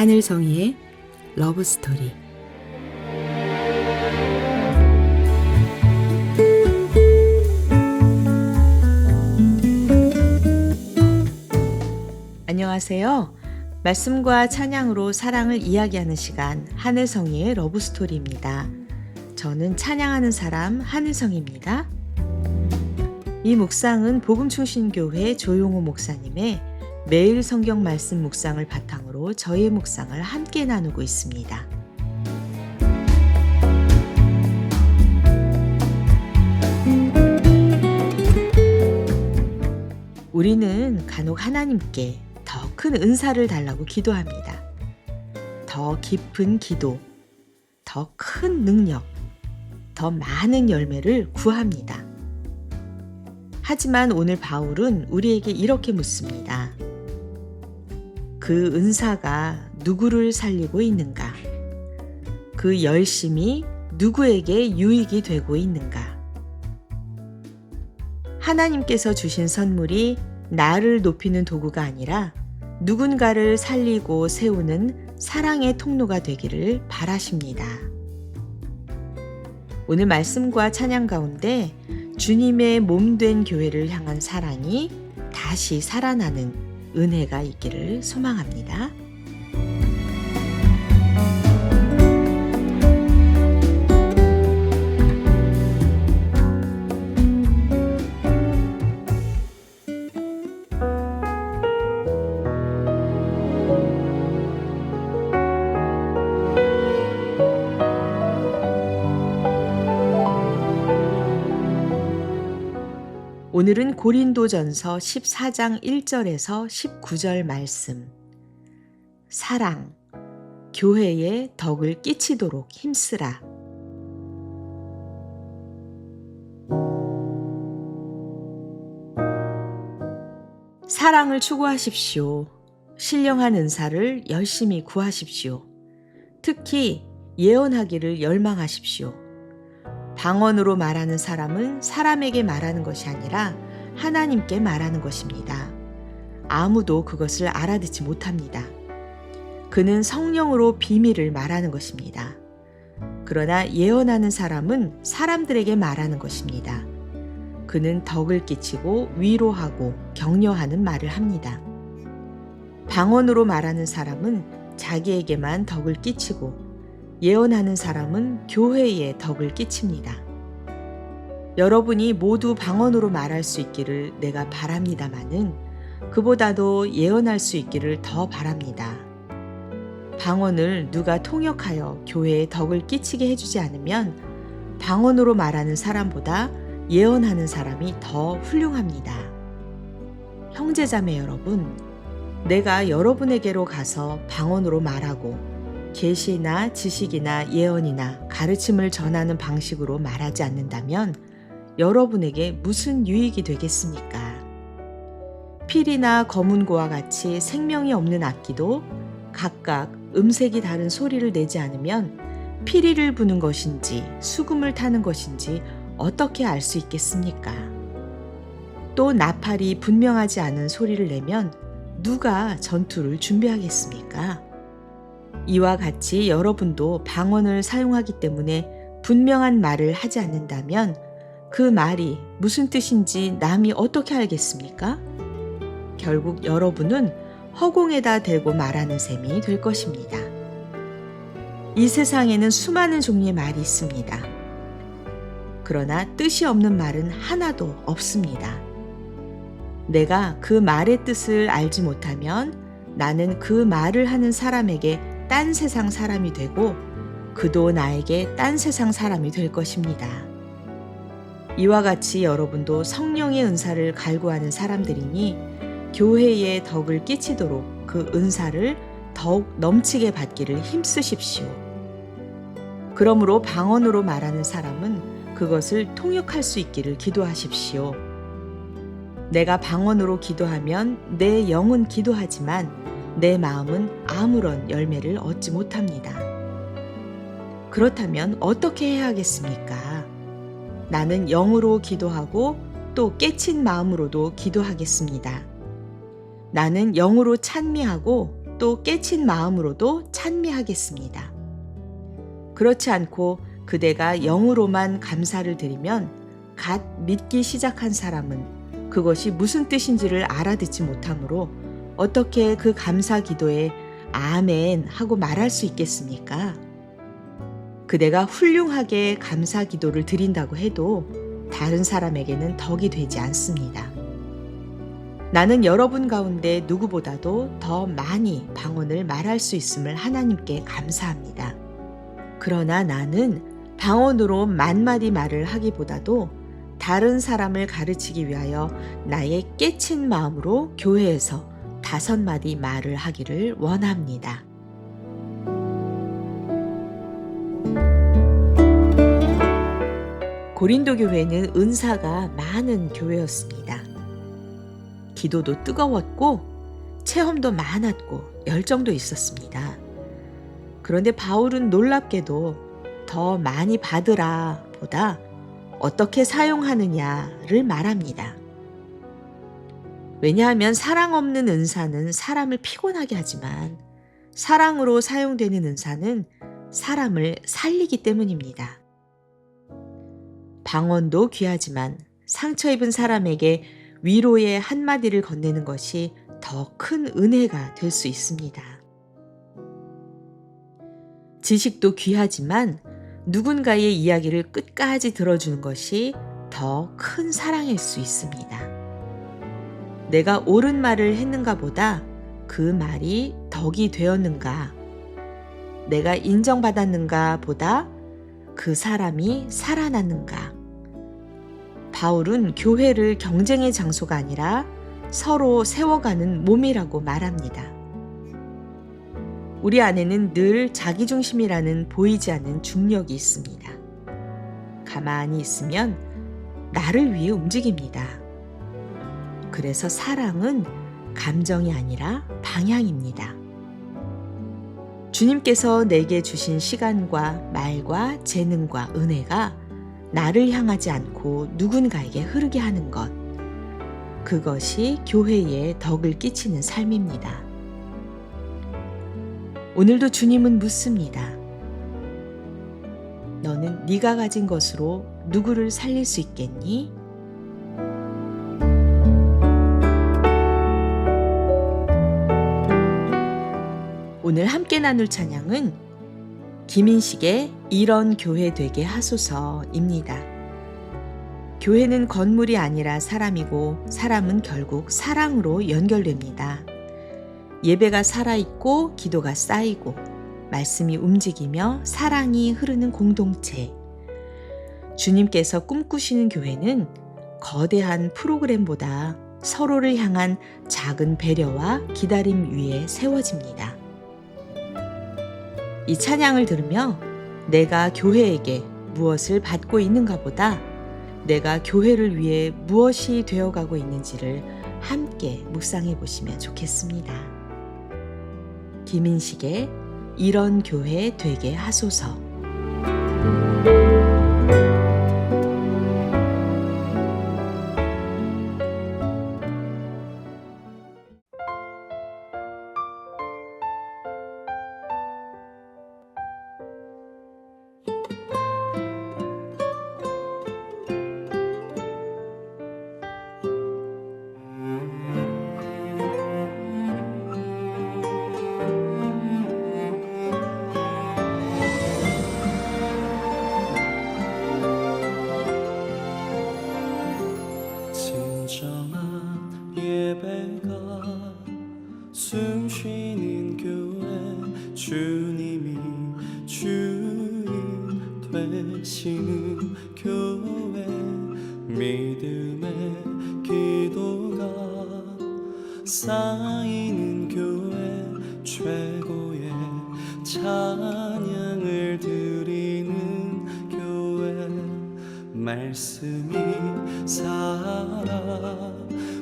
하늘성이의 러브스토리. 안녕하세요. 말씀과 찬양으로 사랑을 이야기하는 시간, 하늘성이의 러브스토리입니다. 저는 찬양하는 사람 하늘성입니다. 이 묵상은 복음충신교회 조용호 목사님의 매일 성경 말씀 묵상을 바탕으로 저의 묵상을 함께 나누고 있습니다. 우리는 간혹 하나님께 더 큰 은사를 달라고 기도합니다. 더 깊은 기도, 더 큰 능력, 더 많은 열매를 구합니다. 하지만 오늘 바울은 우리에게 이렇게 묻습니다. 그 은사가 누구를 살리고 있는가? 그 열심이 누구에게 유익이 되고 있는가? 하나님께서 주신 선물이 나를 높이는 도구가 아니라 누군가를 살리고 세우는 사랑의 통로가 되기를 바라십니다. 오늘 말씀과 찬양 가운데 주님의 몸된 교회를 향한 사랑이 다시 살아나는 은혜가 있기를 소망합니다. 오늘은 고린도전서 14장 1절에서 19절 말씀. 사랑, 교회에 덕을 끼치도록 힘쓰라. 사랑을 추구하십시오. 신령한 은사를 열심히 구하십시오. 특히 예언하기를 열망하십시오. 방언으로 말하는 사람은 사람에게 말하는 것이 아니라 하나님께 말하는 것입니다. 아무도 그것을 알아듣지 못합니다. 그는 성령으로 비밀을 말하는 것입니다. 그러나 예언하는 사람은 사람들에게 말하는 것입니다. 그는 덕을 끼치고 위로하고 격려하는 말을 합니다. 방언으로 말하는 사람은 자기에게만 덕을 끼치고 예언하는 사람은 교회에 덕을 끼칩니다. 여러분이 모두 방언으로 말할 수 있기를 내가 바랍니다마는 그보다도 예언할 수 있기를 더 바랍니다. 방언을 누가 통역하여 교회에 덕을 끼치게 해주지 않으면 방언으로 말하는 사람보다 예언하는 사람이 더 훌륭합니다. 형제자매 여러분, 내가 여러분에게로 가서 방언으로 말하고 계시나 지식이나 예언이나 가르침을 전하는 방식으로 말하지 않는다면 여러분에게 무슨 유익이 되겠습니까? 필이나 검은고와 같이 생명이 없는 악기도 각각 음색이 다른 소리를 내지 않으면 피리를 부는 것인지 수금을 타는 것인지 어떻게 알 수 있겠습니까? 또 나팔이 분명하지 않은 소리를 내면 누가 전투를 준비하겠습니까? 이와 같이 여러분도 방언을 사용하기 때문에 분명한 말을 하지 않는다면 그 말이 무슨 뜻인지 남이 어떻게 알겠습니까? 결국 여러분은 허공에다 대고 말하는 셈이 될 것입니다. 이 세상에는 수많은 종류의 말이 있습니다. 그러나 뜻이 없는 말은 하나도 없습니다. 내가 그 말의 뜻을 알지 못하면 나는 그 말을 하는 사람에게 딴 세상 사람이 되고 그도 나에게 딴 세상 사람이 될 것입니다. 이와 같이 여러분도 성령의 은사를 갈구하는 사람들이니 교회에 덕을 끼치도록 그 은사를 더욱 넘치게 받기를 힘쓰십시오. 그러므로 방언으로 말하는 사람은 그것을 통역할 수 있기를 기도하십시오. 내가 방언으로 기도하면 내 영은 기도하지만 내 마음은 아무런 열매를 얻지 못합니다. 그렇다면 어떻게 해야 하겠습니까? 나는 영으로 기도하고 또 깨친 마음으로도 기도하겠습니다. 나는 영으로 찬미하고 또 깨친 마음으로도 찬미하겠습니다. 그렇지 않고 그대가 영으로만 감사를 드리면 갓 믿기 시작한 사람은 그것이 무슨 뜻인지를 알아듣지 못하므로 어떻게 그 감사 기도에 아멘 하고 말할 수 있겠습니까? 그대가 훌륭하게 감사 기도를 드린다고 해도 다른 사람에게는 덕이 되지 않습니다. 나는 여러분 가운데 누구보다도 더 많이 방언을 말할 수 있음을 하나님께 감사합니다. 그러나 나는 방언으로 만마디 말을 하기보다도 다른 사람을 가르치기 위하여 나의 깨친 마음으로 교회에서 5마디 말을 하기를 원합니다. 고린도 교회는 은사가 많은 교회였습니다. 기도도 뜨거웠고 체험도 많았고 열정도 있었습니다. 그런데 바울은 놀랍게도 더 많이 받으라 보다 어떻게 사용하느냐를 말합니다. 왜냐하면 사랑 없는 은사는 사람을 피곤하게 하지만 사랑으로 사용되는 은사는 사람을 살리기 때문입니다. 방언도 귀하지만 상처 입은 사람에게 위로의 한마디를 건네는 것이 더 큰 은혜가 될 수 있습니다. 지식도 귀하지만 누군가의 이야기를 끝까지 들어주는 것이 더 큰 사랑일 수 있습니다. 내가 옳은 말을 했는가 보다 그 말이 덕이 되었는가, 내가 인정받았는가 보다 그 사람이 살아났는가. 바울은 교회를 경쟁의 장소가 아니라 서로 세워가는 몸이라고 말합니다. 우리 안에는 늘 자기중심이라는 보이지 않는 중력이 있습니다. 가만히 있으면 나를 위해 움직입니다. 그래서 사랑은 감정이 아니라 방향입니다. 주님께서 내게 주신 시간과 말과 재능과 은혜가 나를 향하지 않고 누군가에게 흐르게 하는 것, 그것이 교회에 덕을 끼치는 삶입니다. 오늘도 주님은 묻습니다. 너는 네가 가진 것으로 누구를 살릴 수 있겠니? 오늘 함께 나눌 찬양은 김인식의 이런 교회 되게 하소서입니다. 교회는 건물이 아니라 사람이고 사람은 결국 사랑으로 연결됩니다. 예배가 살아있고 기도가 쌓이고 말씀이 움직이며 사랑이 흐르는 공동체. 주님께서 꿈꾸시는 교회는 거대한 프로그램보다 서로를 향한 작은 배려와 기다림 위에 세워집니다. 이 찬양을 들으며 내가 교회에게 무엇을 받고 있는가 보다 내가 교회를 위해 무엇이 되어가고 있는지를 함께 묵상해 보시면 좋겠습니다. 김인식의 이런 교회 되게 하소서. 진정한 예배가 숨쉬는 교회, 주님이 주인 되시는 교회, 믿음의 기도가 쌓이는 교회, 최고의 찬양을 드리는 교회, 말씀이 살아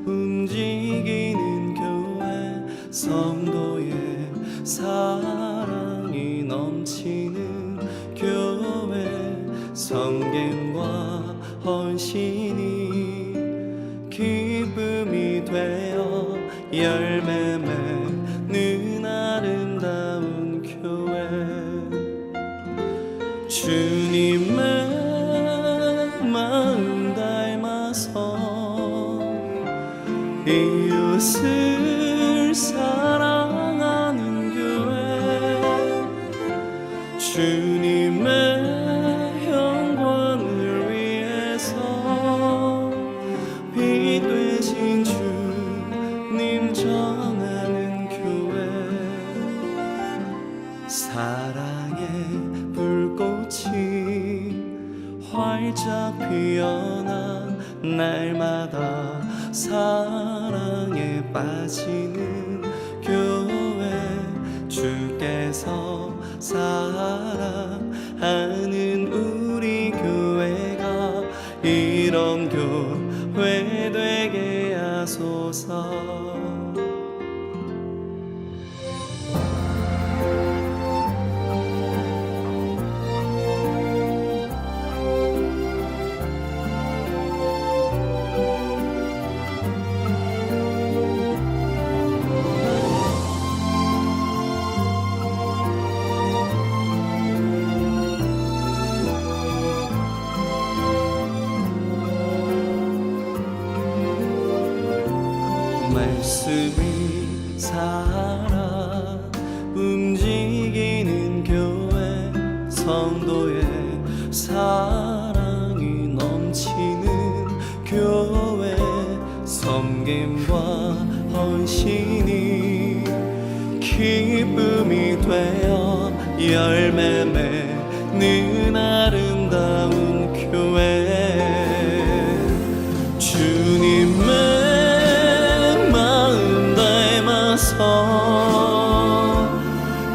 움직이는 교회, 성도의 사랑이 넘치는 교회, 성김과 헌신이 기쁨이 되어 열매 맺는 주님의 마음 닮아서 이웃을 사랑하는 교회, 주님의 영광을 위해서 빛 되신 주님 전하는 교회, 사랑의 불꽃이 활짝 피어나 날마다 사랑에 빠지는 교회, 주께서 사랑하는 우리 교회가 이런 교회 되게 하소서. 말씀이 살아 움직이는 교회, 성도의 사랑이 넘치는 교회, 섬김과 헌신이 기쁨이 되어 열매 맺는 아름다운 교회, 주님의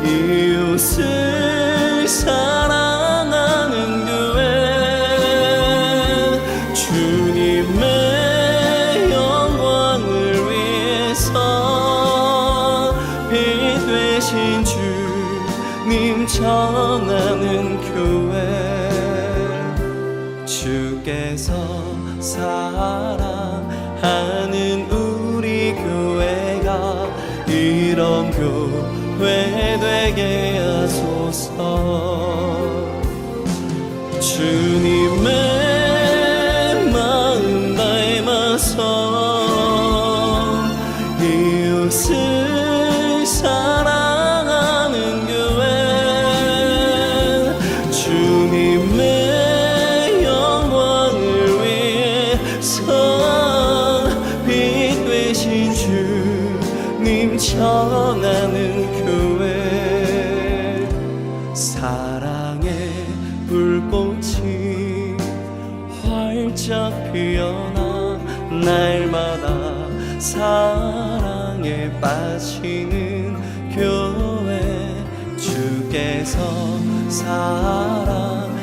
이웃을 사랑하는 교회, 주님의 영광을 위해서 빛 되신 주님 전하는 교회, 주께서 사랑하는 우리 교회가 이런 교회 되게 하소서. 주님의 마음 닮아서 이웃을 사랑하는 교회, 주님의 영광을 위해서 빛 되신 주님 전하는 교회, 사랑의 불꽃이 활짝 피어나 날마다 사랑에 빠지는 교회, 주께서 사랑하는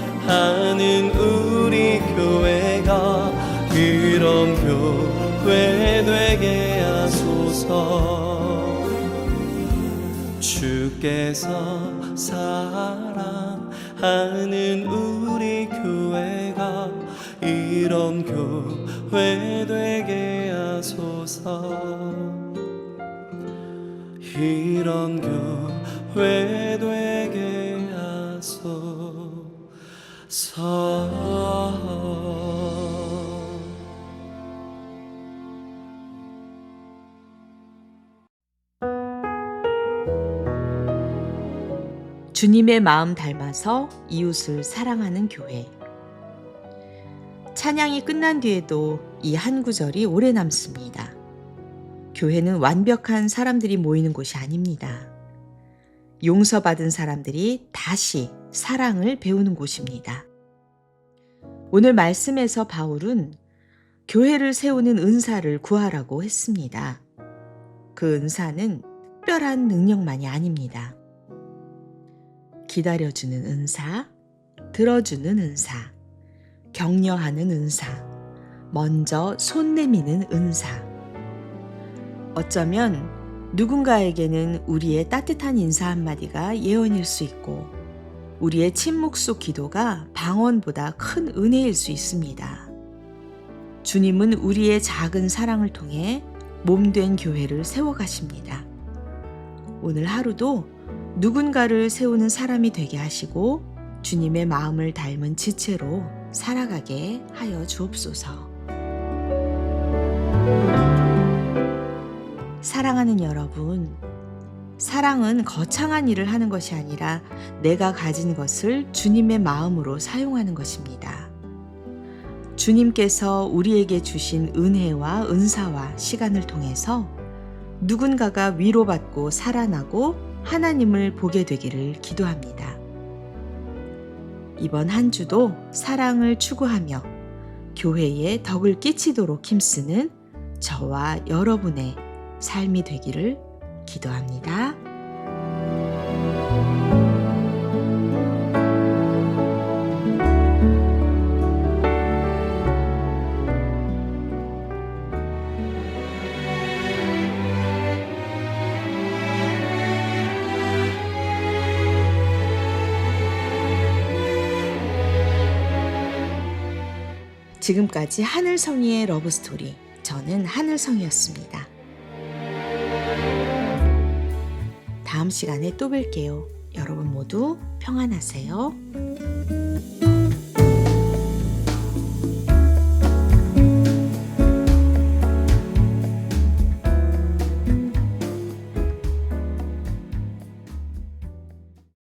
우리 교회가 이런 교회 되게 하소서. 주께서 사랑하는 우리 교회가 이런 교회 되게 하소서. 이런 교회 되게 하소서. 주님의 마음 닮아서 이웃을 사랑하는 교회. 찬양이 끝난 뒤에도 이 한 구절이 오래 남습니다. 교회는 완벽한 사람들이 모이는 곳이 아닙니다. 용서받은 사람들이 다시 사랑을 배우는 곳입니다. 오늘 말씀에서 바울은 교회를 세우는 은사를 구하라고 했습니다. 그 은사는 특별한 능력만이 아닙니다. 기다려주는 은사, 들어주는 은사, 격려하는 은사, 먼저 손 내미는 은사. 어쩌면 누군가에게는 우리의 따뜻한 인사 한마디가 예언일 수 있고, 우리의 침묵 속 기도가 방언보다 큰 은혜일 수 있습니다. 주님은 우리의 작은 사랑을 통해 몸된 교회를 세워가십니다. 오늘 하루도 누군가를 세우는 사람이 되게 하시고 주님의 마음을 닮은 지체로 살아가게 하여 주옵소서. 사랑하는 여러분, 사랑은 거창한 일을 하는 것이 아니라 내가 가진 것을 주님의 마음으로 사용하는 것입니다. 주님께서 우리에게 주신 은혜와 은사와 시간을 통해서 누군가가 위로받고 살아나고 하나님을 보게 되기를 기도합니다. 이번 한 주도 사랑을 추구하며 교회에 덕을 끼치도록 힘쓰는 저와 여러분의 삶이 되기를 기도합니다. 지금까지 하늘성이의 러브스토리, 저는 하늘성이었습니다. 다음 시간에 또 뵐게요. 여러분 모두 평안하세요.